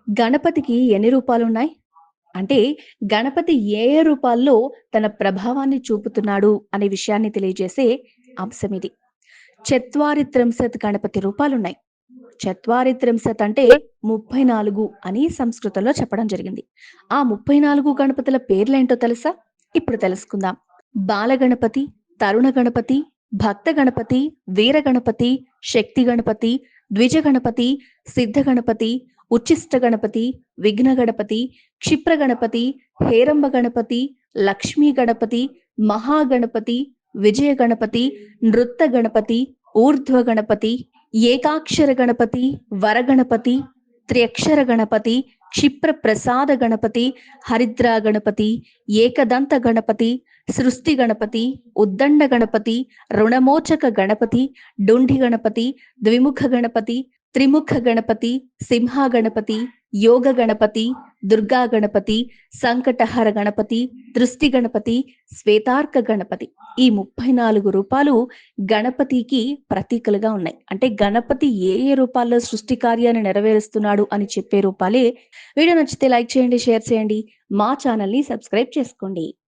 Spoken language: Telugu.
గణపతికి ఎన్ని రూపాలున్నాయి? అంటే గణపతి ఏ ఏ రూపాల్లో తన ప్రభావాన్ని చూపుతున్నాడు అనే విషయాన్ని తెలియజేసే అంశమిది. చత్వారిత్రింశత్ గణపతి రూపాలున్నాయి. చత్వారిత్రింశత్ అంటే 34 అని సంస్కృతంలో చెప్పడం జరిగింది. ఆ 34 గణపతుల పేర్లేంటో తెలుసా? ఇప్పుడు తెలుసుకుందాం. బాలగణపతి, తరుణ గణపతి, భక్త గణపతి, వీర గణపతి, శక్తి గణపతి, ద్విజ గణపతి, సిద్ధ గణపతి, ఉచ్చిష్ట గణపతి, విఘ్న గణపతి, క్షిప్ర గణపతి, హేరంబ గణపతి, లక్ష్మీ గణపతి, మహాగణపతి, విజయ గణపతి, నృత్త గణపతి, ఊర్ధ్వ గణపతి, ఏకాక్షర గణపతి, వరగణపతి, త్ర్యక్షర గణపతి, క్షిప్ర ప్రసాద గణపతి, హరిద్రా గణపతి, ఏకదంత గణపతి, సృష్టి గణపతి, ఉద్దండ గణపతి, రుణమోచక గణపతి, డుండి గణపతి, ద్విముఖ గణపతి, త్రిముఖ గణపతి, సింహ గణపతి, యోగ గణపతి, దుర్గా గణపతి, సంకటహర గణపతి, దృష్టి గణపతి, శ్వేతార్క గణపతి. ఈ 34 రూపాలు గణపతికి ప్రతీకలుగా ఉన్నాయి. అంటే గణపతి ఏ ఏ రూపాల్లో సృష్టి కార్యాన్ని నెరవేరుస్తున్నాడు అని చెప్పే రూపాలే. వీడియో నచ్చితే లైక్ చేయండి, షేర్ చేయండి. మా ఛానల్‌ని సబ్స్క్రైబ్ చేసుకోండి.